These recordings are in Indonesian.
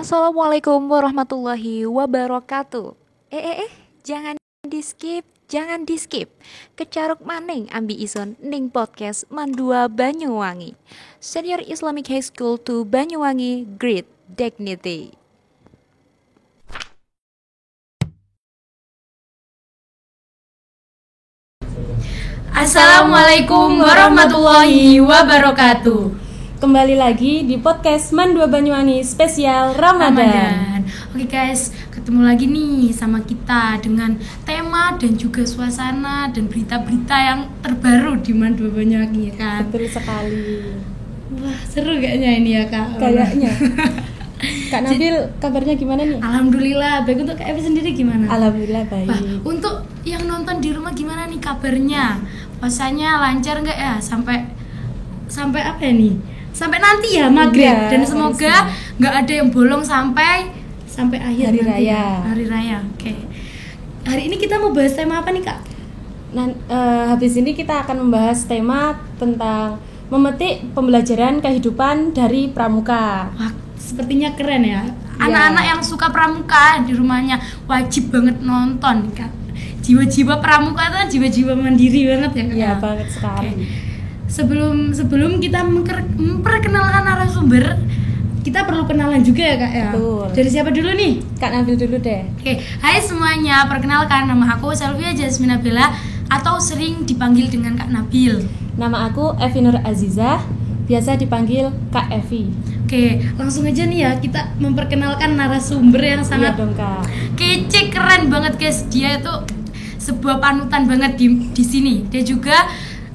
Assalamualaikum warahmatullahi wabarakatuh. Jangan di skip. Kecaruk maning ambi ison ning podcast Mandua Banyuwangi. Senior Islamic High School to Banyuwangi, Great Dignity. Assalamualaikum warahmatullahi wabarakatuh. Kembali lagi di podcast Mandua Banyuwangi spesial Ramadan. Oke guys, ketemu lagi nih sama kita dengan tema dan juga suasana dan berita-berita yang terbaru di Mandua Banyuwangi ya kan. Betul sekali. Wah, seru kayaknya ini ya Kak. Kayaknya. Kak Nabil, kabarnya gimana nih? Alhamdulillah, baik. Untuk Kak Evi sendiri gimana? Alhamdulillah baik. Wah, untuk yang nonton di rumah gimana nih kabarnya? Puasanya lancar nggak ya? Sampai apa ya nih? Sampai nanti ya maghrib Ya, dan semoga nggak ada yang bolong sampai akhir Hari nanti. raya. Hari raya. Oke. Hari ini kita mau bahas tema apa nih Kak? Habis ini kita akan membahas tema tentang memetik pembelajaran kehidupan dari pramuka. Wah, sepertinya keren ya. Anak-anak yang suka pramuka di rumahnya wajib banget nonton Kak. Jiwa-jiwa pramuka itu kan jiwa-jiwa mandiri banget ya Kak. Iya banget sekali. Oke. Sebelum kita memperkenalkan narasumber, kita perlu kenalan juga ya Kak ya. Betul. Dari siapa dulu nih? Kak Nabil dulu deh. Oke, hai semuanya, perkenalkan nama aku Selvia Jasmina Bella atau sering dipanggil dengan Kak Nabil. Nama aku Evi Nur Azizah, biasa dipanggil Kak Evi. Oke, langsung aja nih ya kita memperkenalkan narasumber yang sangat Iya dong Kak. kece, keren banget guys. Dia itu sebuah panutan banget di sini. Dia juga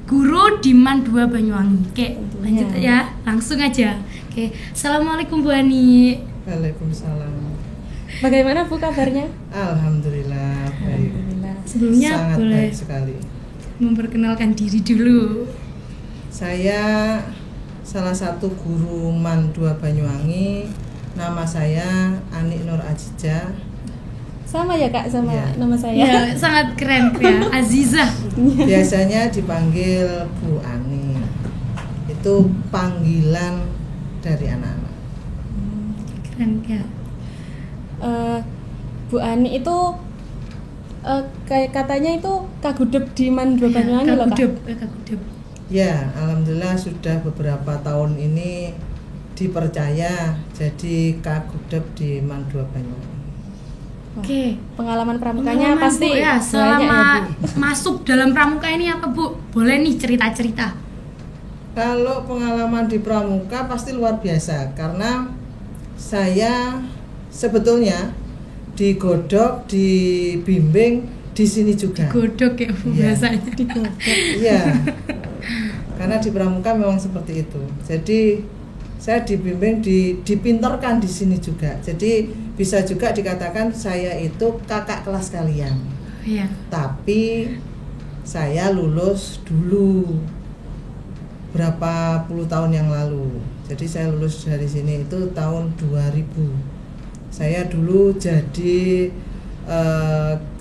guru di Mandua Banyuwangi. Oke, lanjut ya, langsung aja. Oke, assalamualaikum Bu Ani. Waalaikumsalam. Bagaimana Bu kabarnya? Alhamdulillah baik. Alhamdulillah. Sebelumnya Sangat boleh baik sekali. memperkenalkan diri dulu. Saya salah satu guru Mandua Banyuwangi. Nama saya Ani Nur Azizah. Sama ya Kak sama Iya. nama saya. Ya, sangat keren ya, Azizah. Biasanya dipanggil Bu Ani. Itu panggilan dari anak-anak. Keren ya. Bu Ani itu kayak katanya itu kagudep di Mandua Banyuwangi loh Kak. Kagudep. Ya, alhamdulillah sudah beberapa tahun ini dipercaya jadi Kagudep di Mandua Banyuwangi. Oke. Pengalaman pramukanya Pengalaman, pasti Bu, ya, banyak selama ya, Bu. masuk dalam pramuka ini apa Bu? Boleh nih cerita-cerita. Kalau pengalaman di pramuka pasti luar biasa karena saya sebetulnya digodok, dibimbing di sini juga. Godok ya Bu Iya. biasanya. Iya. Karena di pramuka memang seperti itu. Jadi saya dibimbing, dipinterkan di sini juga. Jadi bisa juga dikatakan saya itu kakak kelas kalian. Iya. Tapi saya lulus dulu berapa puluh tahun yang lalu. Jadi saya lulus dari sini itu tahun 2000. Saya dulu jadi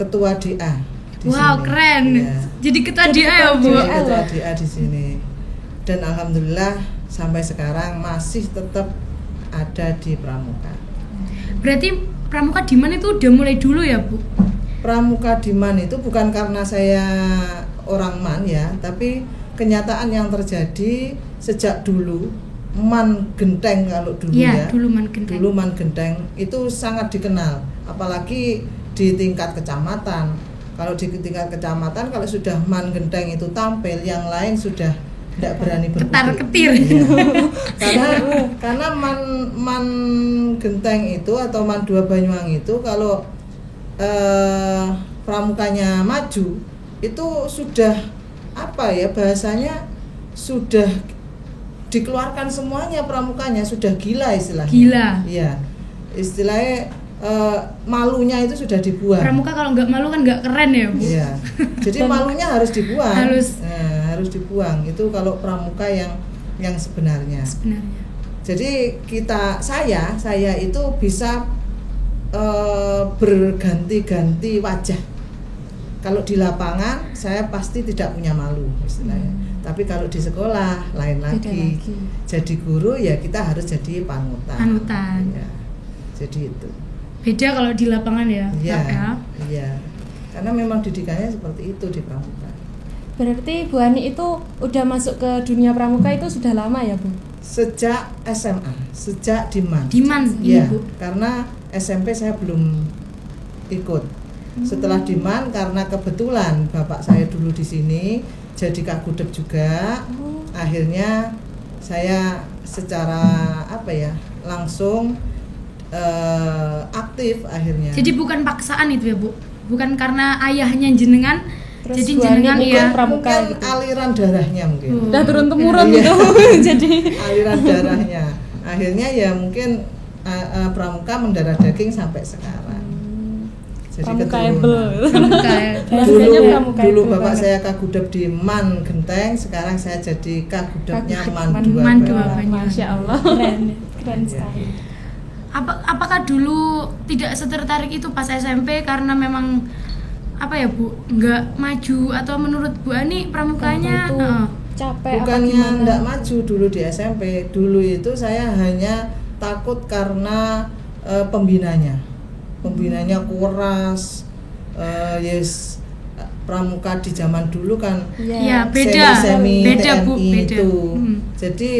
ketua DA di Wow, sini. keren. Iya. Jadi ketua Jadi DA ya ketua Bu. DA. Jadi ketua DA di sini. Dan alhamdulillah sampai sekarang masih tetap ada di pramuka. Berarti pramuka Diman itu udah mulai dulu ya Bu? Pramuka Diman itu bukan karena saya orang Man ya, tapi kenyataan yang terjadi sejak dulu Man Genteng kalau dulu Iya, ya. dulu Man Genteng. Dulu Man Genteng itu sangat dikenal, apalagi di tingkat kecamatan. Kalau di tingkat kecamatan kalau sudah Man Genteng itu tampil, yang lain sudah tidak berani berkutik. Ketar-ketir. Iya. karena man Genteng itu atau Mandua Banyuwangi itu kalau pramukanya maju itu sudah apa ya bahasanya, sudah dikeluarkan semuanya pramukanya, sudah gila istilahnya. Gila. Iya. Istilahnya malunya itu sudah dibuang. Pramuka kalau nggak malu kan nggak keren ya Bu? Iya. Jadi malunya harus dibuang. Harus dibuang. Itu kalau pramuka yang sebenarnya. Sebenarnya. Jadi saya itu bisa berganti-ganti wajah. Kalau di lapangan saya pasti tidak punya malu istilahnya. Tapi kalau di sekolah lain lagi. lagi. Jadi guru ya kita harus jadi panutan. Panutan. Ya. Jadi itu. Beda kalau di lapangan ya, Iya. Kak, ya. Iya. Karena memang didikannya seperti itu di pramuka. Berarti Bu Ani itu udah masuk ke dunia pramuka itu sudah lama ya Bu? Sejak SMA, sejak Diman. Diman ini Ya, Bu. karena SMP saya belum ikut. Setelah Diman, karena kebetulan bapak saya dulu di sini jadi Kagudep juga, akhirnya saya secara langsung aktif akhirnya. Jadi bukan paksaan itu ya Bu, bukan karena ayahnya jenengan, Terus jadi Bu Ani jenengan ikut ya. pramuka mungkin gitu. aliran darahnya mungkin. Udah turun temurun Iya. gitu. Jadi Aliran darahnya. Akhirnya ya mungkin pramuka mendarah daging sampai sekarang. Jadi pramukaable. Pramuka ya. Bahasanya dulu pramukaable bapak banget. saya Kagudep di Man Genteng, sekarang saya jadi Kagudepnya Kagudep Man Man 2 Man 2 Banyuwangi. Banyuwangi. Masya Allah, keren Iya. sekali. Apakah dulu tidak setertarik itu pas SMP karena memang Bu, nggak maju, atau menurut Bu Ani pramukanya Itu capek apa Bukannya gimana? enggak maju dulu di SMP, dulu itu saya hanya takut karena pembinanya keras, pramuka di zaman dulu kan Iya, beda. semi Beda, TNI Bu, beda. itu, Hmm. jadi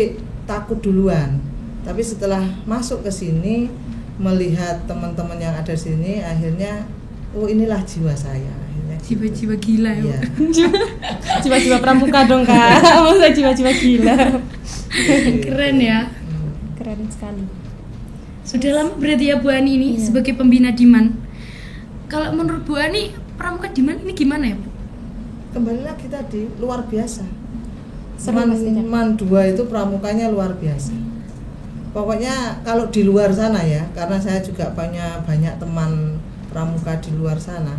takut duluan. Tapi setelah masuk ke sini, melihat teman-teman yang ada di sini, akhirnya inilah jiwa saya. Akhirnya gitu. jiwa-jiwa gila ya. Iya. Jiwa-jiwa pramuka dong Kak. Masa jiwa-jiwa gila. Keren ya. Keren sekali. Sudah lama berarti ya Bu Ani ini Iya. sebagai pembina Diman. Kalau menurut Bu Ani pramuka Diman ini gimana ya Bu? Kembali lagi tadi, luar biasa. Seru pastinya. Man 2 itu pramukanya luar biasa. Pokoknya kalau di luar sana ya, karena saya juga banyak teman pramuka di luar sana.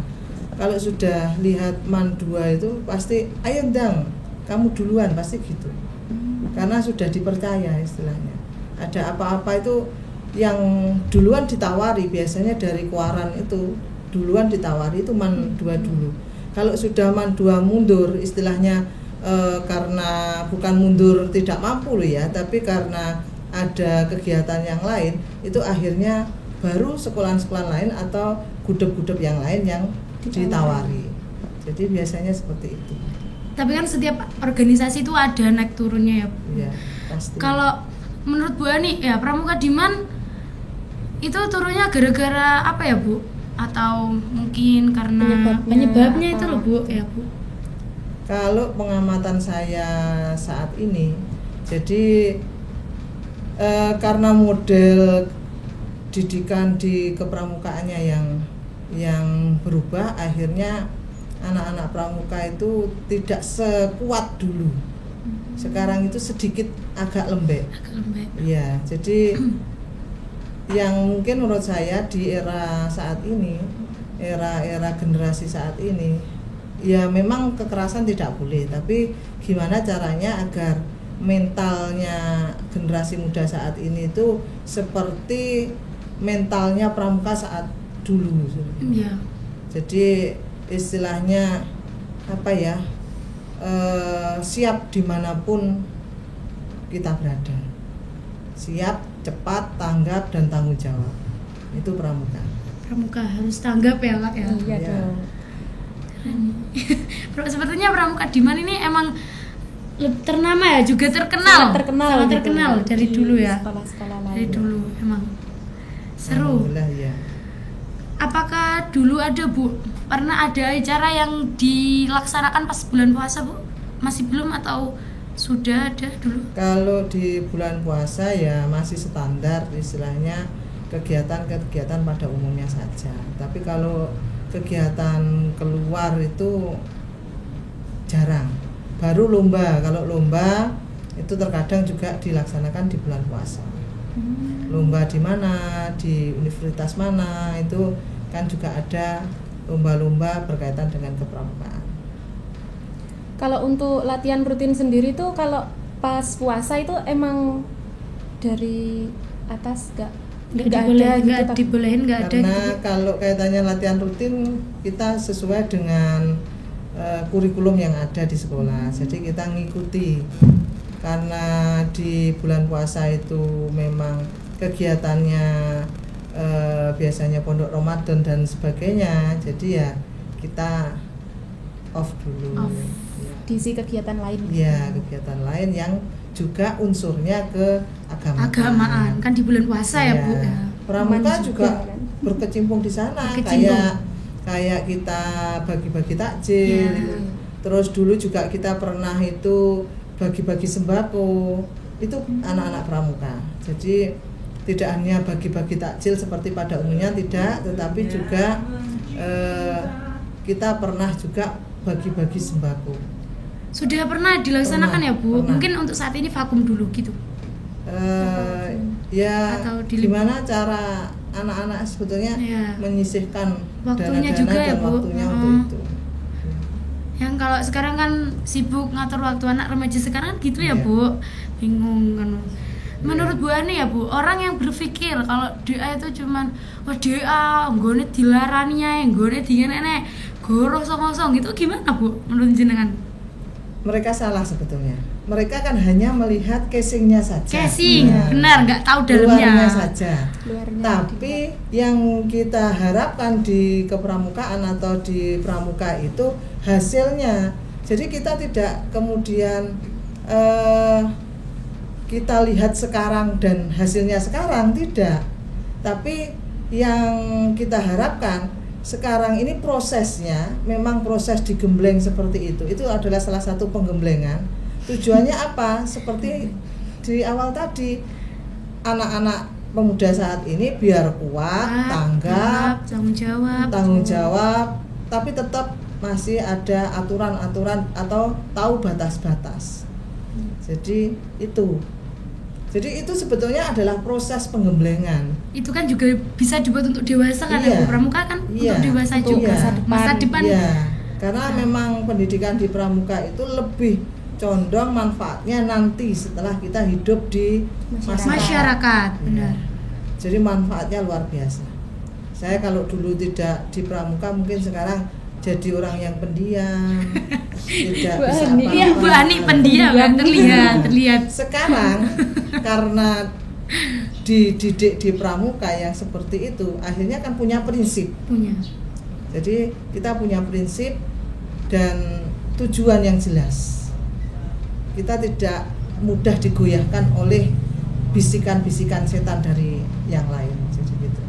Kalau sudah lihat Man 2 itu pasti, ayo Dang, kamu duluan, pasti gitu. Karena sudah dipercaya istilahnya. Ada apa-apa itu yang duluan ditawari, biasanya dari Kuaran itu duluan ditawari itu Man 2 dulu. Kalau sudah Man 2 mundur istilahnya, karena bukan mundur tidak mampu loh ya, tapi karena ada kegiatan yang lain, itu akhirnya baru sekolah-sekolah lain atau gudep-gudep yang lain yang ditawari. Jadi biasanya seperti itu. Tapi kan setiap organisasi itu ada naik turunnya ya Bu. Ya, pasti. Kalau menurut Bu Ani ya pramuka Diman itu turunnya gara-gara apa ya Bu? Atau mungkin karena penyebabnya itu loh Bu ya Bu. Kalau pengamatan saya saat ini, jadi karena model didikan di kepramukaannya yang berubah, akhirnya anak-anak pramuka itu tidak sekuat dulu. Sekarang itu sedikit agak lembek. Agak lembek. Ya, jadi yang mungkin menurut saya di era saat ini, era generasi saat ini, ya memang kekerasan tidak boleh, tapi gimana caranya agar mentalnya generasi muda saat ini itu seperti mentalnya pramuka saat dulu. Iya. Jadi istilahnya siap dimanapun kita berada, siap, cepat, tanggap, dan tanggung jawab. Itu pramuka. Pramuka harus tanggap ya Kak ya. Iya Iya. dong. Sepertinya pramuka Diman ini emang ternama ya, juga terkenal. Sangat terkenal Sangat gitu. terkenal dari Di dulu ya. sekolah-sekolah lain. Dari dulu emang seru. Alhamdulillah ya. Apakah dulu ada Bu, pernah ada acara yang dilaksanakan pas bulan puasa Bu? Masih belum atau sudah ada dulu? Kalau di bulan puasa ya masih standar istilahnya kegiatan-kegiatan pada umumnya saja. Tapi kalau kegiatan keluar itu jarang. Baru lomba. Kalau lomba itu terkadang juga dilaksanakan di bulan puasa. Lomba di mana, di universitas mana, itu kan juga ada lomba-lomba berkaitan dengan kepramukaan. Kalau untuk latihan rutin sendiri tuh kalau pas puasa itu emang dari atas Nggak dibolehin, nggak ada Karena gitu. kalau kaitannya latihan rutin, kita sesuai dengan kurikulum yang ada di sekolah. Jadi kita ngikuti. Karena di bulan puasa itu memang kegiatannya biasanya pondok Ramadan dan sebagainya. Jadi ya kita off dulu. Diisi kegiatan lain. Ya, kegiatan lain yang juga unsurnya ke agamaan. Kan di bulan puasa ya, Bu. Ya. Pramuka juga kan berkecimpung di sana, Berkecimpung. kayak kita bagi-bagi takjil. Terus dulu juga kita pernah itu bagi-bagi sembako. Itu anak-anak pramuka. Jadi tidak hanya bagi-bagi takjil seperti pada umumnya, tidak, tetapi juga kita pernah juga bagi-bagi sembako. Sudah pernah dilaksanakan ya, Bu? Pernah. Mungkin untuk saat ini vakum dulu gitu. Ya Atau gimana cara anak-anak sebetulnya menyisihkan Waktunya dana-dana juga dan ya, Bu. waktunya untuk itu. Yang kalau sekarang kan sibuk ngatur waktu anak remaja sekarang gitu ya, Iya. Bu. Bingung kan. Menurut Bu Ani ya, Bu, orang yang berpikir kalau DA itu cuman wah DA, nggone dilaraninya, nggone digene goro song-song gitu gimana, Bu? Menurut jenengan? Mereka salah sebetulnya. Mereka kan hanya melihat casingnya saja. Casing, benar, nggak tahu dalamnya. Luarnya saja. Luarnya Tapi yang kita harapkan di kepramukaan atau di pramuka itu hasilnya. Jadi kita tidak kemudian kita lihat sekarang dan hasilnya sekarang, tidak. Tapi yang kita harapkan sekarang ini prosesnya memang proses digembleng seperti itu. Itu adalah salah satu penggemblengan. Tujuannya apa? Seperti di awal tadi, anak-anak pemuda saat ini biar kuat, tanggap, tanggung jawab, tapi tetap masih ada aturan-aturan atau tahu batas-batas. Jadi itu sebetulnya adalah proses penggemblengan. Itu kan juga bisa dibuat untuk dewasa kan, Iya. ya, Bu? Pramuka kan Iya. untuk dewasa Untuk juga. masa Masa depan. Iya, karena memang pendidikan di pramuka itu lebih condong manfaatnya nanti setelah kita hidup di Masyarakat, benar. Jadi manfaatnya luar biasa. Saya kalau dulu tidak di pramuka mungkin sekarang jadi orang yang pendiam, tidak Bu bisa Ani. apa-apa. Iya, Bu Ani pendiam kan, terlihat. Sekarang karena dididik di pramuka yang seperti itu, akhirnya kan punya prinsip. Punya. Jadi kita punya prinsip dan tujuan yang jelas. Kita tidak mudah digoyahkan oleh bisikan-bisikan setan dari yang lain. Jadi gitu.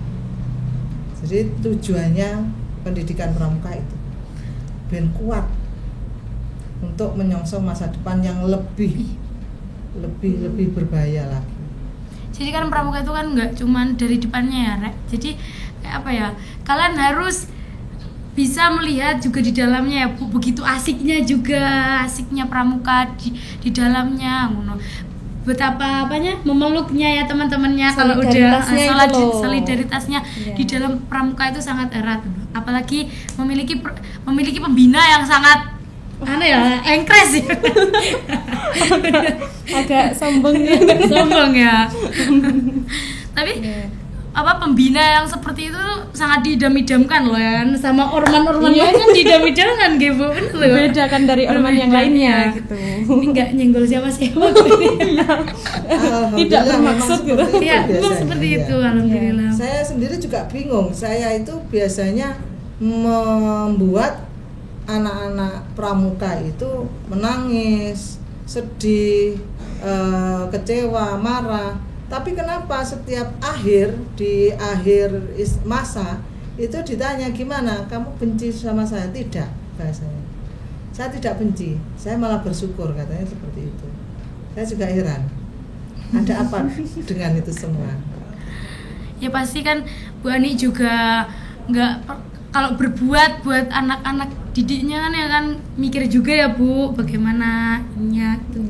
Jadi tujuannya pendidikan pramuka itu ben kuat untuk menyongsong masa depan yang lebih berbahaya lagi. Jadi kan pramuka itu kan nggak cuman dari depannya ya, Rek. Jadi kayak apa ya? Kalian harus bisa melihat juga di dalamnya ya, Bu. Begitu asiknya pramuka di dalamnya, ngono. Betapa memeluknya ya teman-temannya kalau udah solidaritasnya di dalam pramuka itu sangat erat. Apalagi memiliki pembina yang sangat engkres ya. agak sombong ya. Tapi pembina yang seperti itu sangat diidam-idamkan loh ya, sama orman-orman lain kan diidam-idamkan gitu, bener loh. Beda kan dari orman yang lainnya gitu. Ini nggak nyenggol siapa-siapa. Tidak bermaksud gitu. Iya, memang seperti itu, alhamdulillah. Saya sendiri juga bingung. Saya itu biasanya membuat anak-anak pramuka itu menangis, sedih, kecewa, marah. Tapi kenapa setiap di akhir masa itu ditanya gimana, kamu benci sama saya? Tidak, bahasanya. Saya tidak benci, saya malah bersyukur, katanya seperti itu. Saya juga heran, ada apa dengan itu semua? Ya pasti kan Bu Ani juga nggak, kalau berbuat buat anak-anak didiknya kan ya kan mikir juga ya, Bu, bagaimana gitu.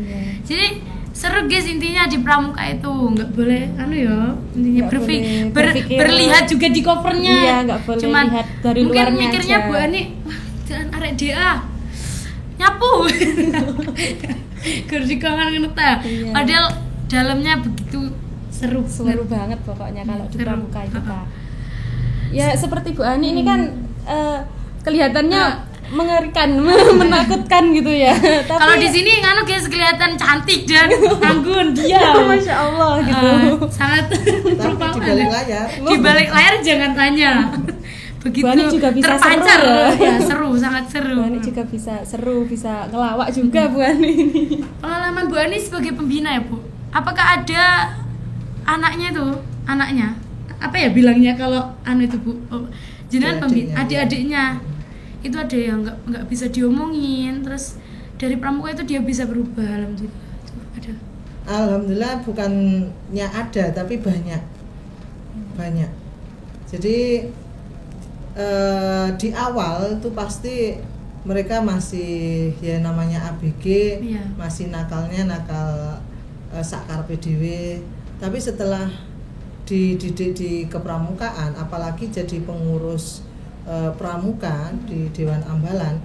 Jadi seru guys, intinya di pramuka itu nggak boleh intinya berlihat juga di covernya. Iya, nggak boleh cuman lihat dari mungkin luarnya mikirnya aja. Bu Ani, wah jangan arek DA nyapu kursi kangen ngerta. Iya. Padahal dalamnya begitu seru banget pokoknya kalau di Seru. pramuka itu, Kak. Ya seperti Bu Ani ini kan kelihatannya mengerikan, menakutkan gitu ya. Tapi Kalau di sini nganu guys kelihatan cantik dan anggun diam. Masya Allah gitu. Sangat Tapi di balik layar di balik layar jangan tanya. Begitu Bu Ani juga bisa terpancar seru ya. ya, seru, sangat seru. Bu Ani juga bisa seru, bisa ngelawak juga Bu Ani ini. Pengalaman Bu Ani sebagai pembina ya Bu, apakah ada anaknya tuh, anaknya apa ya bilangnya kalau anu itu Bu, jenengan pembina, adik-adiknya itu ada yang nggak bisa diomongin, terus dari pramuka itu dia bisa berubah, alhamdulillah. Ada. Alhamdulillah bukannya ada tapi banyak. Jadi di awal itu pasti mereka masih ya namanya ABG, Iya. masih nakalnya nakal sakar PDW. Tapi setelah dididik di kepramukaan, apalagi jadi pengurus pramuka di Dewan Ambalan,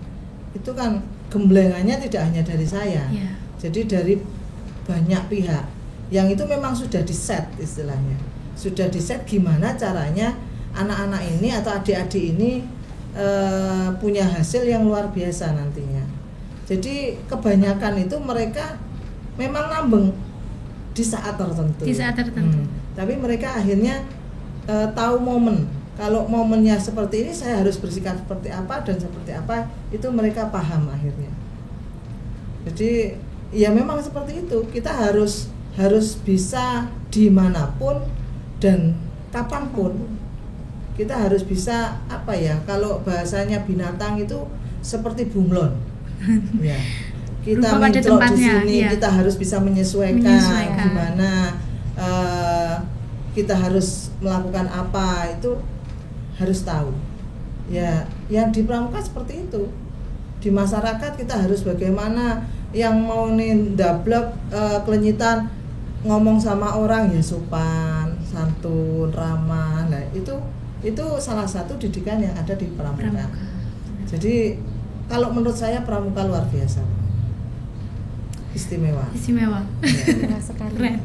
itu kan gemblengannya tidak hanya dari saya, Iya. jadi dari banyak pihak yang itu memang sudah diset istilahnya, sudah diset gimana caranya anak-anak ini atau adik-adik ini punya hasil yang luar biasa nantinya. Jadi kebanyakan itu mereka memang nambeng di saat tertentu. Di saat tertentu. Tapi mereka akhirnya tahu momen. Kalau momennya seperti ini saya harus bersikap seperti apa dan seperti apa, itu mereka paham akhirnya. Jadi ya memang seperti itu. Kita harus bisa dimanapun dan kapanpun. Kita harus bisa apa ya, kalau bahasanya binatang itu seperti bunglon ya, kita Berubah pada menclok di tempatnya, sini iya. kita harus bisa menyesuaikan. Gimana kita harus melakukan apa, itu harus tahu ya. Yang di pramuka seperti itu, di masyarakat kita harus bagaimana, yang mau nindablek kelenyitan ngomong sama orang ya sopan, santun, ramah. Nah itu salah satu didikan yang ada di pramuka. Jadi kalau menurut saya pramuka luar biasa, istimewa. Istimewa. Terima sekali. Keren.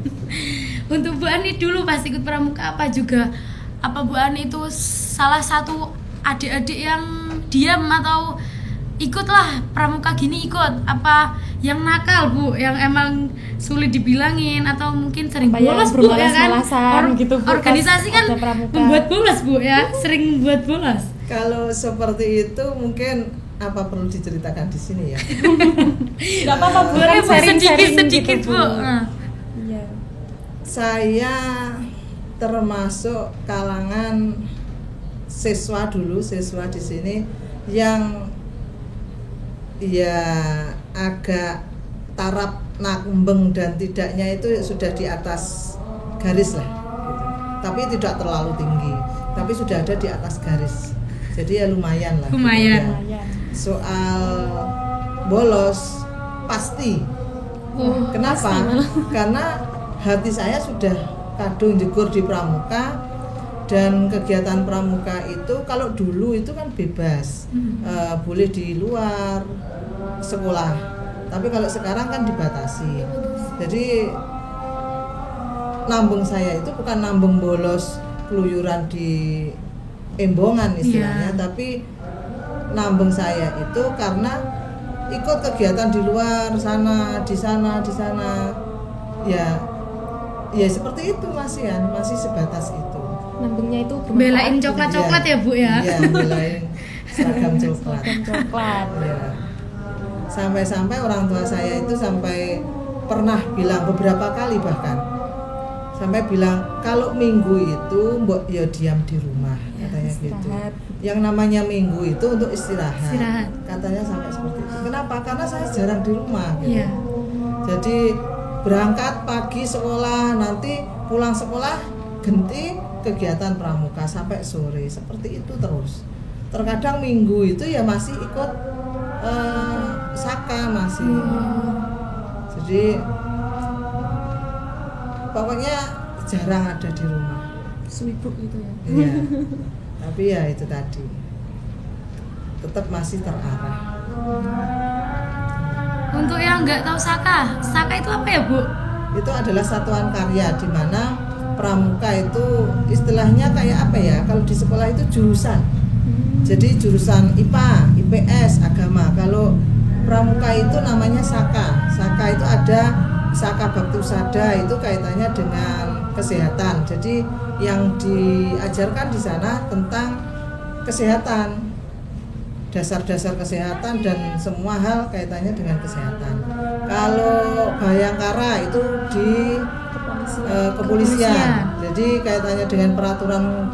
Untuk Bu Ani dulu pas ikut pramuka apa Bu Ani itu salah satu adik-adik yang diam atau ikutlah pramuka gini ikut, apa yang nakal Bu, yang emang sulit dibilangin atau mungkin sering Apa yang bolos Bu ya kan? bermalas-malasan gitu, Bu, Organisasi pas kan ada pramuka. membuat bolos Bu ya, sering membuat bolos. Kalau seperti itu mungkin apa perlu diceritakan di sini ya? Enggak apa-apa Bu, Boleh kan Bu, sedikit gitu, Bu. Nah. Iya. Saya termasuk kalangan siswa di sini yang ya agak taraf nambeng dan tidaknya itu sudah di atas garis lah gitu. Tapi tidak terlalu tinggi, tapi sudah ada di atas garis, jadi ya lumayan lah. Lumayan. Gitu ya. Soal bolos pasti. Kenapa? Karena hati saya sudah kadung jegur di pramuka. Dan kegiatan pramuka itu kalau dulu itu kan bebas, boleh di luar sekolah, tapi kalau sekarang kan dibatasi. Jadi nambung saya itu bukan nambung bolos keluyuran di embongan istilahnya, tapi nambung saya itu karena ikut kegiatan di luar sana, di sana ya seperti itu, masih sebatas itu. Nambungnya itu Belain coklat-coklat ya Bu ya. Iya, belain seragam coklat. coklat. Ya. Sampai-sampai orang tua saya itu sampai pernah bilang beberapa kali, bahkan sampai bilang kalau minggu itu mbok ya diam di rumah, katanya gitu. Yang namanya minggu itu untuk istirahat. Katanya sampai seperti itu. Kenapa? Karena saya jarang di rumah gitu. Iya. Jadi berangkat pagi sekolah, nanti pulang sekolah ganti kegiatan pramuka sampai sore, seperti itu terus. Terkadang minggu itu ya masih ikut saka masih. Jadi pokoknya jarang ada di rumah. Sibuk gitu ya. Iya. Tapi ya itu tadi, tetap masih terarah. Untuk yang nggak tahu saka itu apa ya Bu? Itu adalah satuan karya di mana pramuka itu istilahnya kayak apa ya? Kalau di sekolah itu jurusan. Jadi jurusan IPA, IPS, agama. Kalau pramuka itu namanya Saka. Saka itu ada Saka Bakti Usada, itu kaitannya dengan kesehatan. Jadi yang diajarkan di sana tentang kesehatan, dasar-dasar kesehatan dan semua hal kaitannya dengan kesehatan. Kalau Bayangkara itu di kepolisian. Jadi kaitannya dengan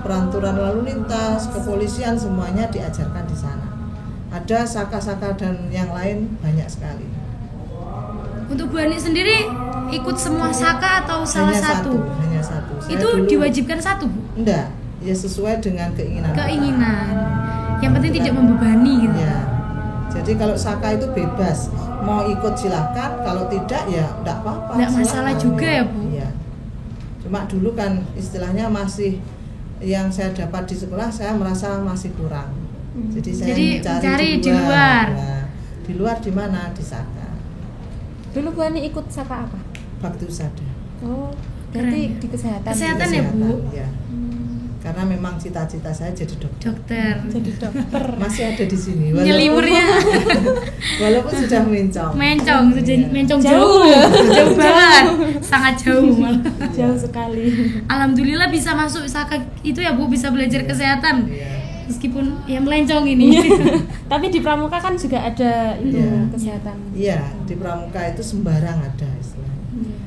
peraturan lalu lintas, kepolisian, semuanya diajarkan di sana. Ada saka-saka dan yang lain banyak sekali. Untuk Bu Ani sendiri ikut semua saka atau salah satu? Hanya satu. Saya Itu dulu, diwajibkan satu, Bu? enggak, ya sesuai dengan keinginan. Keinginan. Yang penting tidak membebani gitu. Ya. Jadi kalau saka itu bebas, mau ikut silakan, kalau tidak ya enggak apa-apa. Enggak masalah silakan. juga ya, Bu? Iya. Cuma dulu kan istilahnya masih yang saya dapat di sekolah saya merasa masih kurang. Jadi saya mencari di luar. Nah, di luar di mana? Di saka. Dulu Bu Ani ikut saka apa? Bakti Usada. Oh, berarti Keren. di kesehatan. Kesehatan ya, Bu? Ya. Karena memang cita-cita saya jadi dokter. Dokter. Jadi dokter. Masih ada di sini. Nyelimurnya Walaupun sudah mencong. mencong, Iya. mencong Jauh. jauh banget, sangat jauh malah. Jauh sekali. Alhamdulillah bisa masuk saka itu ya Bu, bisa belajar kesehatan. Iya. Meskipun ya melencong ini. Tapi di pramuka kan juga ada itu Iya. kesehatan. Iya, di pramuka itu sembarang ada istilahnya.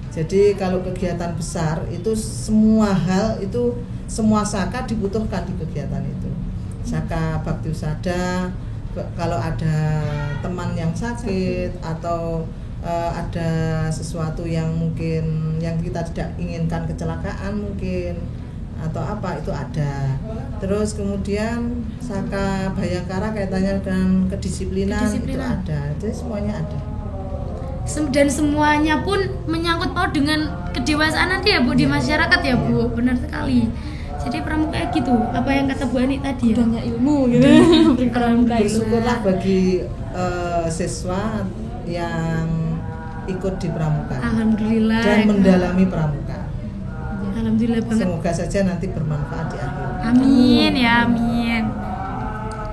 Jadi kalau kegiatan besar itu semua hal itu semua saka dibutuhkan di kegiatan itu. Saka Bakti Usada, kalau ada teman yang sakit atau ada sesuatu yang mungkin yang kita tidak inginkan, kecelakaan mungkin atau apa, itu ada. Terus kemudian Saka Bayangkara kaitannya dengan kedisiplinan. Itu ada. Jadi semuanya ada. Dan semuanya pun menyangkut paut dengan kedewasaan nanti ya Bu di masyarakat ya Bu, benar sekali. Jadi pramuka gitu, apa yang kata Bu Ani tadi ya? Banyak ilmu gitu. Pramuka itu. Bersyukurlah bagi siswa yang ikut di pramuka Alhamdulillah. dan mendalami pramuka. Alhamdulillah banget. Semoga saja nanti bermanfaat di akhir. Amin ya, amin.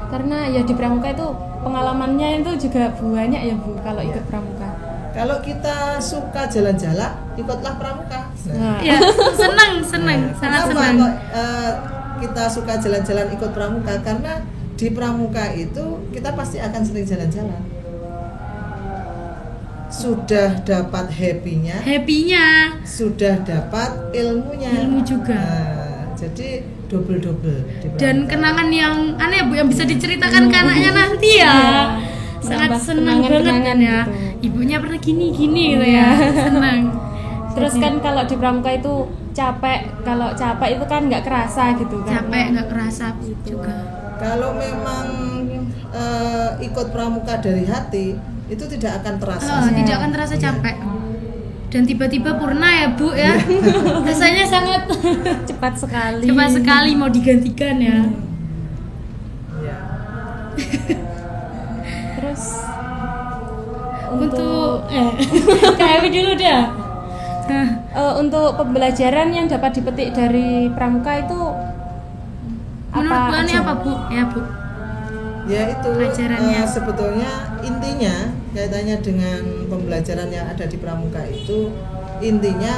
Karena ya di pramuka itu pengalamannya itu juga banyak ya Bu kalau ikut pramuka. Kalau kita suka jalan-jalan, ikutlah pramuka. Nah, Ya, senang, sangat Kenapa senang. kok, kita suka jalan-jalan ikut pramuka? Karena di pramuka itu kita pasti akan sering jalan-jalan. Sudah dapat happy-nya, sudah dapat ilmunya. Ilmu juga. Nah, jadi double-double di Dan pramuka. kenangan yang aneh Bu yang bisa diceritakan ke anaknya nanti ya. Sangat Nambah senang banget kenangan-kenangan ya. gitu. Ibunya pernah gini gitu ya. Senang. Terus kan kalau di pramuka itu capek, kalau capek itu kan nggak kerasa gitu kan. Capek nggak kerasa juga. Kalau memang ikut pramuka dari hati, itu tidak akan terasa. Tidak akan terasa capek. Dan tiba-tiba purna ya Bu ya. Rasanya sangat Cepat sekali. cepat sekali mau digantikan ya. Ya. Terus Untuk kayak dulu dah. untuk pembelajaran yang dapat dipetik dari pramuka itu Menurut Bu Ani aja? apa Bu? Ya Bu. Ya itu Pelajarannya. sebetulnya intinya kaitannya dengan pembelajaran yang ada di pramuka itu intinya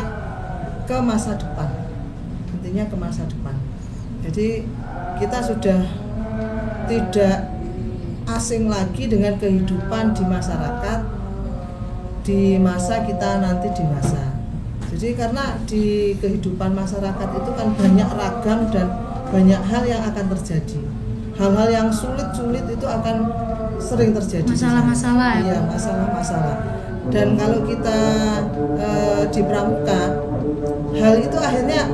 ke masa depan. Intinya ke masa depan. Jadi kita sudah tidak asing lagi dengan kehidupan di masyarakat di masa kita nanti dewasa. Jadi karena di kehidupan masyarakat itu kan banyak ragam dan banyak hal yang akan terjadi. Hal-hal yang sulit-sulit itu akan sering terjadi. Masalah-masalah ya? Iya, masalah-masalah. Dan kalau kita di pramuka, hal itu akhirnya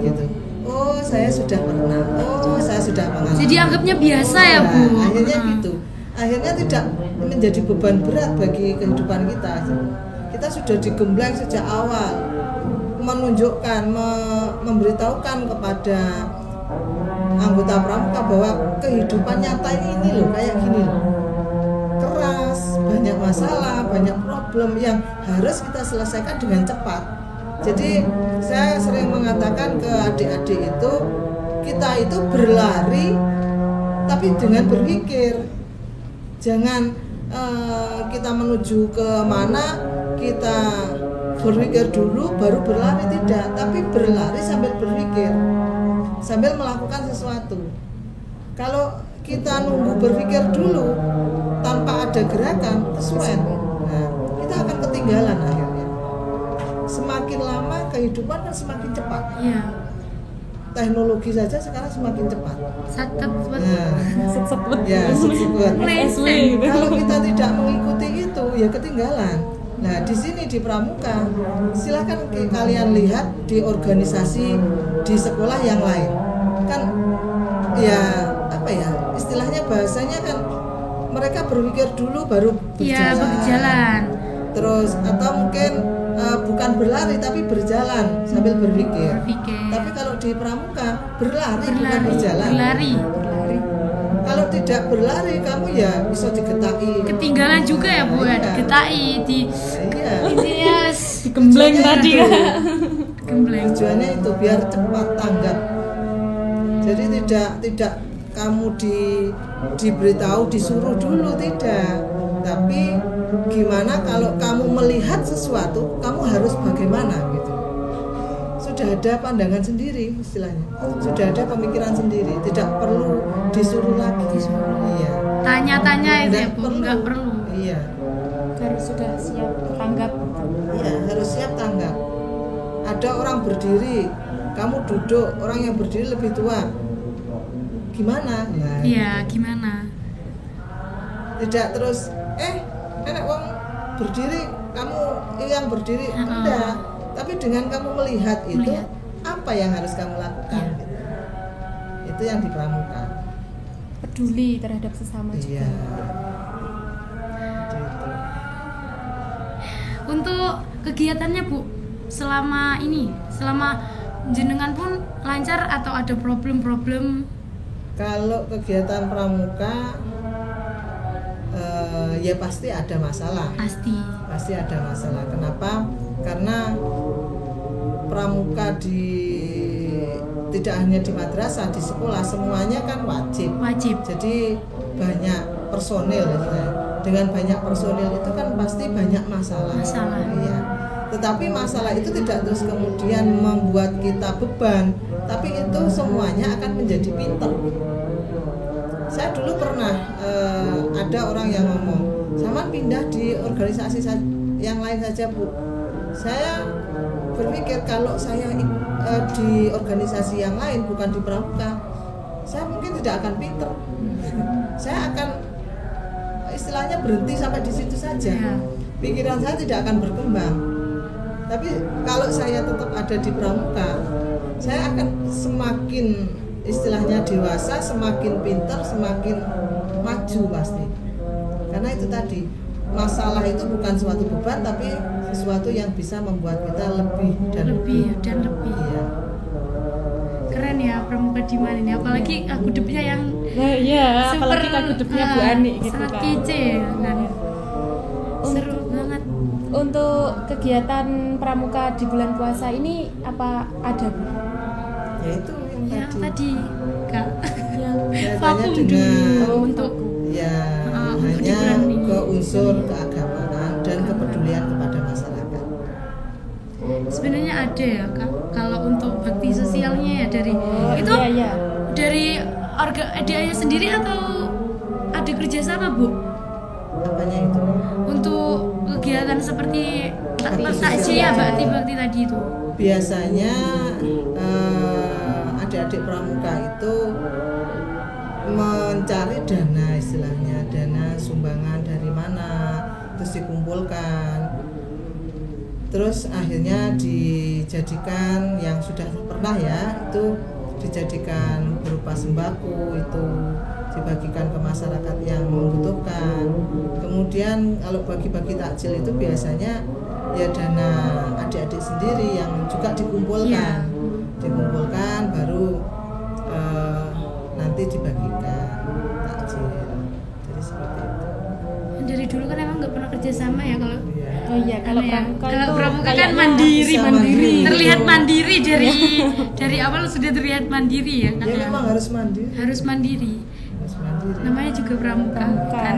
gitu. Oh, saya sudah pernah. Oh, saya sudah mengalami. Jadi anggapnya biasa ya Bu. Nah, akhirnya gitu. Akhirnya tidak menjadi beban berat bagi kehidupan kita. Kita sudah digembleng sejak awal, menunjukkan, memberitahukan kepada anggota pramuka bahwa kehidupan nyata ini loh kayak gini loh. Keras, banyak masalah, banyak problem yang harus kita selesaikan dengan cepat. Jadi saya sering mengatakan ke adik-adik itu, kita itu berlari tapi dengan berpikir. Jangan kita menuju ke mana kita berpikir dulu baru berlari, tidak, tapi berlari sambil berpikir, sambil melakukan sesuatu. Kalau kita nunggu berpikir dulu tanpa ada gerakan, kesuwen, nah, kita akan ketinggalan akhirnya. Semakin lama kehidupan kan semakin cepat. Iya. Teknologi saja sekarang semakin cepat. Satep Nah, Sebut ya sebut. SW gitu. Kalau kita tidak mengikuti itu, ya ketinggalan. Nah, di sini di Pramuka, silakan kalian lihat di organisasi di sekolah yang lain. Kan ya apa ya? Istilahnya bahasanya kan mereka berpikir dulu baru Iya, berjalan. Terus atau mungkin bukan berlari tapi berjalan sambil berpikir. Tapi kalau di Pramuka berlari bukan berjalan. Berlari. Kalau tidak berlari kamu ya bisa digetaki. Ketinggalan juga ya Bu, Iya. digetai di Iya. intinya Gembleng Tujuannya tadi itu. gembleng. Tujuannya itu biar cepat tanggap. Jadi tidak kamu diberitahu disuruh dulu, tidak. Tapi gimana kalau kamu melihat sesuatu, kamu harus bagaimana gitu. Sudah ada pandangan sendiri istilahnya. Sudah ada pemikiran sendiri, tidak perlu disuruh lagi. Iya. Tanya-tanya itu ya Bu, Tidak enggak perlu. Iya. Harus sudah siap tanggap. Iya, harus siap tanggap. Ada orang berdiri, kamu duduk, orang yang berdiri lebih tua. Gimana? Nah, Iya, gimana? tidak terus enak wong berdiri, kamu yang berdiri. Heeh. Enggak. Tapi dengan kamu melihat itu, Melihat. apa yang harus kamu lakukan? Iya. Gitu. Itu yang di Pramuka. Peduli terhadap sesama juga. Iya. Gitu. Untuk kegiatannya Bu, selama jenengan pun lancar atau ada problem-problem? Kalau kegiatan Pramuka ya pasti ada masalah. Pasti ada masalah. Kenapa? Karena Pramuka tidak hanya di madrasah, di sekolah semuanya kan wajib. Jadi banyak personil ya. Dengan banyak personil itu kan pasti banyak masalah. Iya. Tetapi masalah itu tidak terus kemudian membuat kita beban, tapi itu semuanya akan menjadi pinter. Saya dulu pernah ada orang yang ngomong, "Sama pindah di organisasi yang lain saja, Bu." Saya berpikir kalau saya di organisasi yang lain bukan di Pramuka, saya mungkin tidak akan pinter. Saya akan istilahnya berhenti sampai di situ saja. Pikiran saya tidak akan berkembang. Tapi kalau saya tetap ada di Pramuka, saya akan semakin istilahnya dewasa, semakin pintar, semakin maju pasti. Karena itu tadi, masalah itu bukan suatu beban, tapi sesuatu yang bisa membuat kita lebih dan lebih. Iya. Keren ya Pramuka di mana ini, apalagi gudepnya yang Iya, apalagi gudepnya Bu Ani gitu sangat kan. kece kan. Seru banget. Untuk kegiatan Pramuka di bulan puasa ini apa ada Bu? Ya itu yang Tadi Kak. Yang Kaitannya Vakum dengan dulu untuk ya untuk di hanya bulan ini. ke unsur keagamaan dan kepedulian kepada masyarakat. sebenarnya ada ya Kak. Kalau untuk bakti sosialnya ya dari itu iya. dari DA-nya sendiri atau ada kerjasama Bu? Apanya itu? Untuk kegiatan seperti Bakti takziah sosial. bakti tadi itu. Biasanya adik-adik Pramuka itu mencari dana, istilahnya dana sumbangan dari mana, terus dikumpulkan, terus akhirnya dijadikan yang sudah pernah ya itu dijadikan berupa sembako, itu dibagikan ke masyarakat yang membutuhkan. Kemudian kalau bagi-bagi takjil itu biasanya ya dana adik-adik sendiri yang juga dikumpulkan. Dikumpulkan baru nanti dibagikan takjil. Jadi seperti itu. Dari dulu kan emang nggak pernah kerjasama ya kalau Oh iya, kalau Pramuka kalau itu Pramuka kan kayaknya mandiri, bisa mandiri. terlihat mandiri dari awal sudah terlihat mandiri ya kan. Ya memang harus mandiri. Harus mandiri. Harus mandiri. Namanya juga pramuka kan.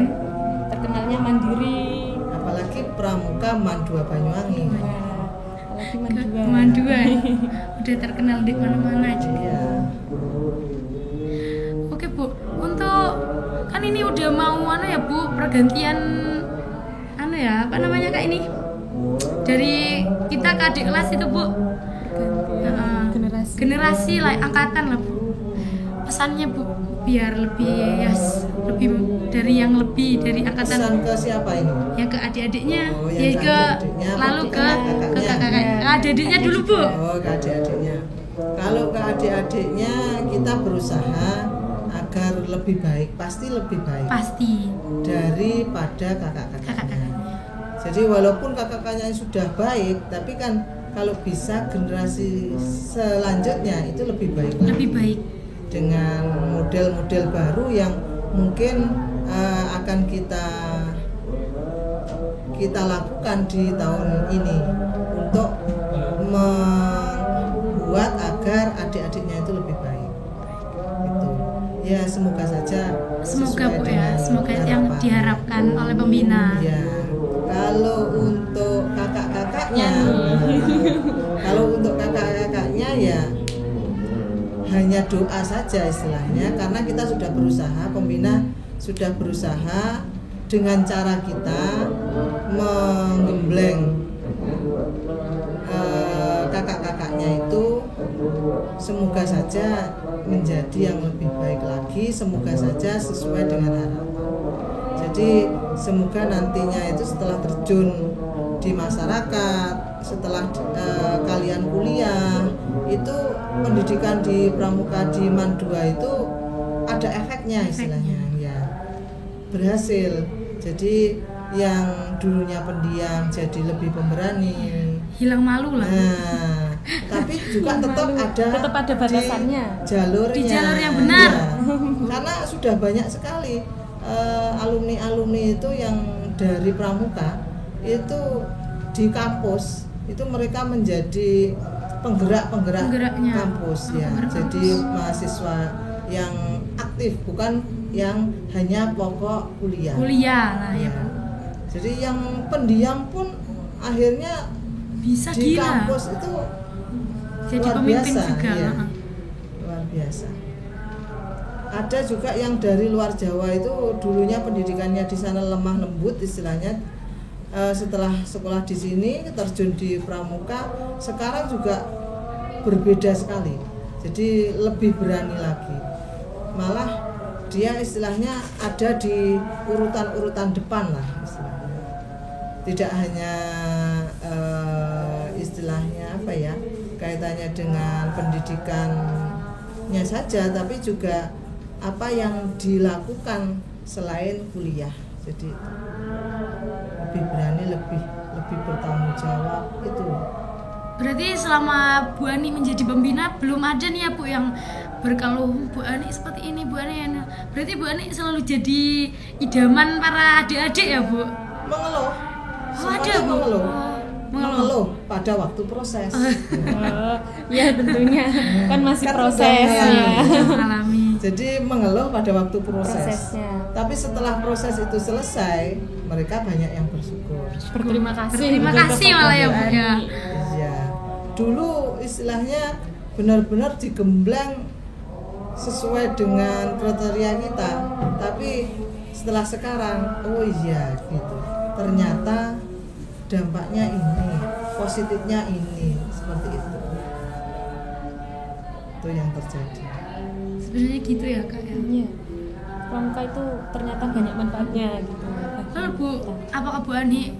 Terkenalnya mandiri. Apalagi pramuka Man 2 Banyuwangi. Apalagi mandua. Mandua udah terkenal di mana-mana aja. Iya. Oke Bu, untuk kan ini udah mau ya Bu, pergantian ya, apa namanya Kak ini? Dari kita ke adik kelas itu Bu. Generasi lah, angkatan lah Bu. Pesannya Bu biar lebih lebih dari yang lebih dari angkatan. Pesan ke siapa ini? Ya ke adik-adiknya, Oh, ya yang ke adik-adiknya, lalu ke kakak-kakak. Adik-adiknya dulu Bu. Oh, ke adik-adiknya. Kalau ke adik-adiknya kita berusaha agar lebih baik, pasti lebih baik. Pasti. Daripada kakak-kakaknya. Kakak-kakaknya. Jadi walaupun kakak-kakaknya sudah baik, tapi kan kalau bisa generasi selanjutnya itu lebih baik lagi. Lebih baik. Dengan model-model baru yang mungkin akan kita lakukan di tahun ini untuk membuat agar adik-adiknya itu lebih baik. Itu ya semoga saja. Semoga sesuai Bu ya, dengan semoga yang harapan. diharapkan oleh pembina. Ya, kalau untuk kakak-kakaknya, kalau untuk kakak-kakaknya ya hanya doa saja istilahnya, karena kita sudah berusaha, pembina sudah berusaha dengan cara kita menggembleng kakak-kakaknya itu, semoga saja menjadi yang lebih baik lagi, semoga saja sesuai dengan harapan. Jadi semoga nantinya itu setelah terjun di masyarakat, setelah kalian kuliah, itu pendidikan di pramuka di Man 2 itu ada efeknya istilahnya ya, berhasil. Jadi yang dulunya pendiam jadi lebih pemberani, Hilang malu lah. nah, tapi juga tetap ada batasannya, jalurnya, di jalur yang benar. ya. Karena sudah banyak sekali alumni-alumni itu yang dari pramuka itu di kampus itu mereka menjadi penggeraknya kampus ya. Jadi mahasiswa yang aktif, bukan yang hanya pokok kuliah. Lah ya. Jadi yang pendiam pun akhirnya Bisa di gila. kampus itu Jadi luar pemimpin biasa, juga. ya. Luar biasa. Ada juga yang dari luar Jawa itu dulunya pendidikannya di sana lemah lembut istilahnya, setelah sekolah di sini terjun di pramuka, sekarang juga berbeda sekali. Jadi lebih berani lagi. Malah dia istilahnya ada di urutan-urutan depan lah istilahnya. Tidak hanya istilahnya apa ya, kaitannya dengan pendidikannya saja, tapi juga apa yang dilakukan selain kuliah. Jadi lebih berani, lebih bertanggung jawab itu. Berarti selama Bu Ani menjadi pembina belum ada nih ya Bu yang berkeluh Bu Ani seperti ini, Bu Ani. Berarti Bu Ani selalu jadi idaman para adik-adik ya Bu? Mengeluh. Oh, ada Bu. Mengeluh pada waktu proses. Ya tentunya kan masih Kan prosesnya. Mengalami. Jadi mengeluh pada waktu Prosesnya. Tapi setelah proses itu selesai, mereka banyak yang bersyukur. Berterima kasih. Berterima kasih malah ya Bu ya. Iya. Dulu istilahnya benar-benar digembleng sesuai dengan kriteria kita. Tapi setelah sekarang, oh iya gitu. Ternyata dampaknya ini, positifnya ini, seperti itu. Itu yang terjadi. Sebenarnya gitu ya Kak ya. Iya. Pramuka itu ternyata banyak manfaatnya gitu. Lalu Bu, apakah Bu Ani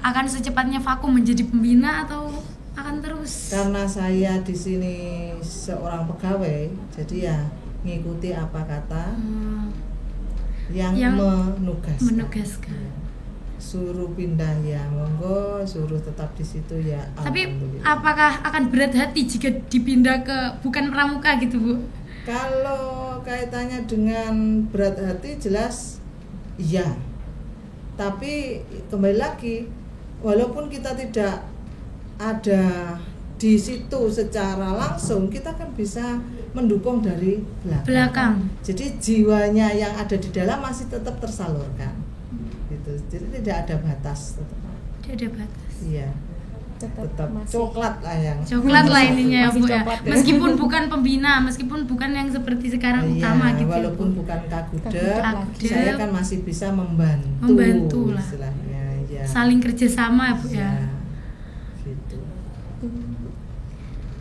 akan secepatnya vakum menjadi pembina atau akan terus? Karena saya di sini seorang pegawai, jadi ya ngikuti apa kata yang menugaskan. Suruh pindah ya monggo, suruh tetap di situ ya. Tapi alhamdulillah. apakah akan berat hati jika dipindah ke bukan pramuka gitu Bu? Kalau kaitannya dengan berat hati jelas iya. Tapi kembali lagi, walaupun kita tidak ada di situ secara langsung, kita kan bisa mendukung dari belakang. Jadi jiwanya yang ada di dalam masih tetap tersalurkan. Gitu. Jadi tidak ada batas tetap. Tidak ada batas. Iya. Tetap masih coklat lah yang. Coklat lah ininya ya Masih Bu ya. coklat ya. Meskipun bukan pembina, meskipun bukan yang seperti sekarang Iya, utama gitu. walaupun ya, Bu. bukan kagudep, Kagudep. saya kan masih bisa Membantu lah. istilahnya. Ya. Saling kerjasama ya Bu ya. Gitu.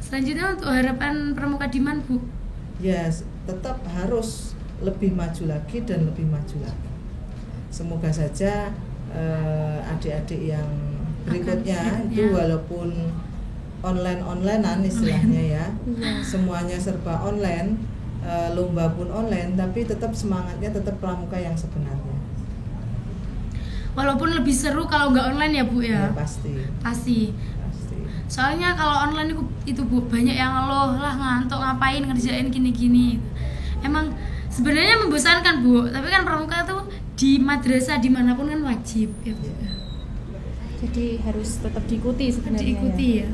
Selanjutnya untuk harapan Pramuka Diman Bu. Ya, tetap harus lebih maju lagi dan lebih maju lagi. Semoga saja adik-adik yang berikutnya itu ya. walaupun onlinean istilahnya ya, semuanya serba online, lomba pun online, tapi tetap semangatnya tetap pramuka yang sebenarnya. Walaupun lebih seru kalau nggak online ya Bu ya. Ya, pasti. Soalnya kalau online itu Bu banyak yang ngeluh lah, ngantuk ngapain ngerjain gini-gini. Emang sebenarnya membosankan Bu, tapi kan pramuka itu di madrasah dimanapun kan wajib ya Bu. Jadi harus tetap diikuti sebenarnya. Diikuti ya.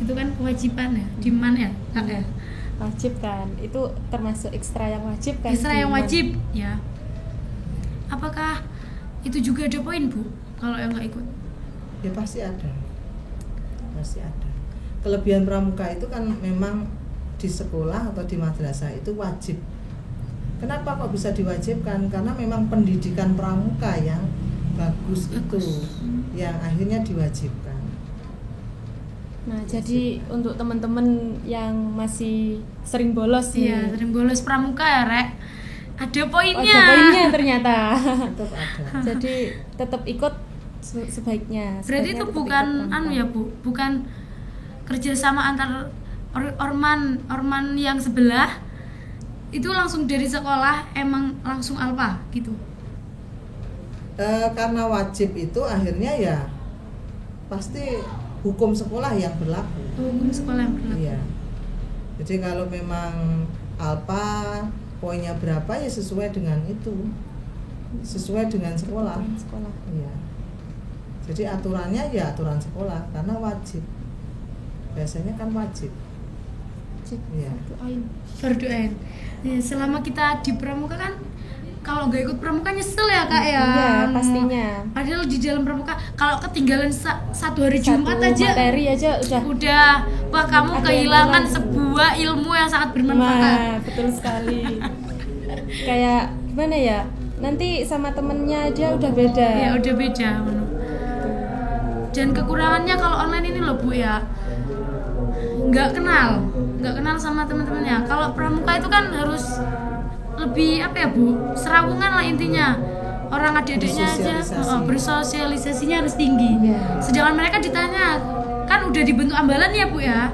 Itu kan kewajiban ya, Diman ya, Kak ya. Wajib kan, itu termasuk ekstra yang wajib kan. Ekstra yang Diman. wajib ya. Apakah itu juga ada poin Bu kalau yang nggak ikut? Ya pasti ada. Kelebihan pramuka itu kan memang di sekolah atau di madrasah itu wajib. Kenapa kok bisa diwajibkan? Karena memang pendidikan pramuka yang bagus itu yang akhirnya diwajibkan. Nah, jadi untuk teman-teman yang masih sering bolos Iya, nih. sering bolos pramuka ya, Rek. Ada poinnya. Ada poinnya ternyata. Tetap ada. Jadi tetap ikut sebaiknya. Berarti Sebaiknya itu tetap bukan ikut pramuka. ya Bu, bukan kerjasama antar orman yang sebelah, itu langsung dari sekolah emang langsung alpa gitu. Karena wajib itu akhirnya ya pasti hukum sekolah yang berlaku. Hukum sekolah yang berlaku. Iya. Jadi kalau memang alpa poinnya berapa ya sesuai dengan itu, sesuai dengan sekolah. Iya. Jadi aturannya ya aturan sekolah karena wajib. Biasanya kan wajib. Iya. Fardu ain. Ya, selama kita di pramuka kan kalau nggak ikut pramuka nyesel ya Kak ya. Iya, pastinya. Padahal di dalam pramuka kalau ketinggalan satu hari Jumat Satu aja materi aja udah. wah kamu Ada kehilangan yang kurang. sebuah ilmu yang sangat bermanfaat. Nah, betul sekali. Kayak gimana ya? Nanti sama temennya aja udah beda. Ya udah beda. Dan kekurangannya kalau online ini loh Bu ya, nggak kenal sama teman-temannya. Kalau pramuka itu kan harus lebih apa ya Bu, serawungan lah intinya. Orang adik-adiknya aja bersosialisasinya harus tinggi. Sedangkan mereka ditanya kan udah dibentuk ambalan ya Bu ya,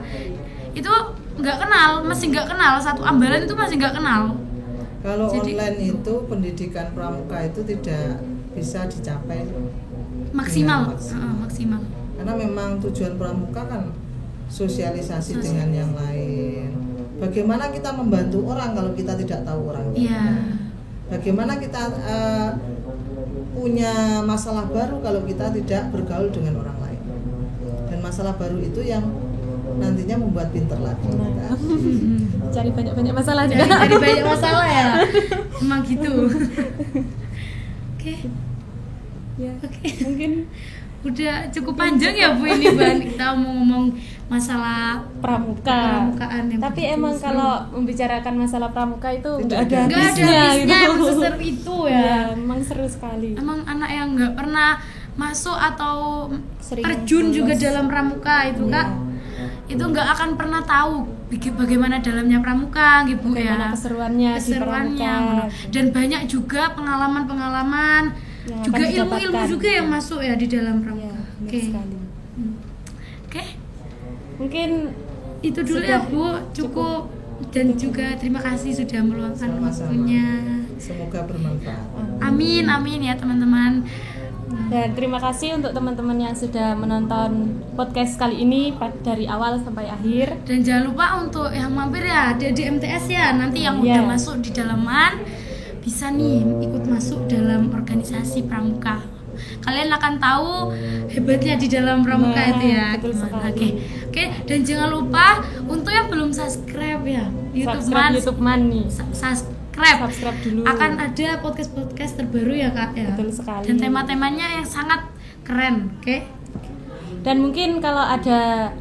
itu nggak kenal, masih nggak kenal, satu ambalan itu masih nggak kenal. Kalau Jadi, online itu pendidikan pramuka itu tidak bisa dicapai maksimal. dengan Maksimal. Karena memang tujuan pramuka kan sosialisasi dengan yang lain. Bagaimana kita membantu orang kalau kita tidak tahu orang? Iya. Bagaimana kita punya masalah baru kalau kita tidak bergaul dengan orang lain? Dan masalah baru itu yang nantinya membuat pinter lagi. Cari banyak-banyak masalah juga. Jadi banyak masalah ya. Emang gitu. Oke. Ya, Oke. mungkin Udah cukup panjang ya Bu ini Ban. Kita mau ngomong masalah pramukaan yang tapi begitu emang seru. kalau membicarakan masalah pramuka itu nggak ada nggak ada habisnya habisnya, gitu. emang seseru itu ya. Ya, emang seru sekali. Emang anak yang nggak pernah masuk atau Sering terjun juga bolos. dalam pramuka itu Kak, itu nggak akan pernah tahu bagaimana dalamnya pramuka gitu Bagaimana ya. keseruannya di pramuka. Dan banyak juga pengalaman-pengalaman, Yang juga akan ilmu-ilmu didapatkan. juga yang masuk ya di dalam Ya, pramuka. benar Oke. sekali. Oke. Mungkin Itu dulu Sudah ya Bu, cukup. Dan juga terima kasih sudah meluangkan Sama-sama. waktunya. Semoga bermanfaat. Amin, amin ya teman-teman. dan terima kasih untuk teman-teman yang sudah menonton podcast kali ini dari awal sampai akhir. Dan jangan lupa untuk yang mampir ya di MTS ya, nanti yang Iya. udah masuk di dalaman bisa nih ikut masuk dalam organisasi pramuka. kalian akan tahu hebatnya di dalam pramuka Nah, itu ya. betul Gimana? sekali. Oke, dan jangan lupa untuk yang belum subscribe ya Subscribe YouTube Man nih. Subscribe dulu. Akan ada podcast terbaru ya Kak ya. Betul sekali. Dan tema-temanya yang sangat keren, oke? Dan mungkin kalau ada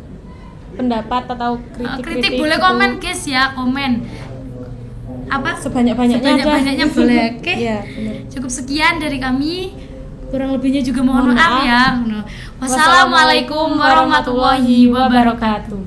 pendapat atau Kritik boleh komen guys ya, komen apa sebanyak-banyaknya boleh, oke? Iya, benar. Cukup sekian dari kami, kurang lebihnya juga mohon Mohon maaf maaf. ya. Wassalamualaikum warahmatullahi wabarakatuh.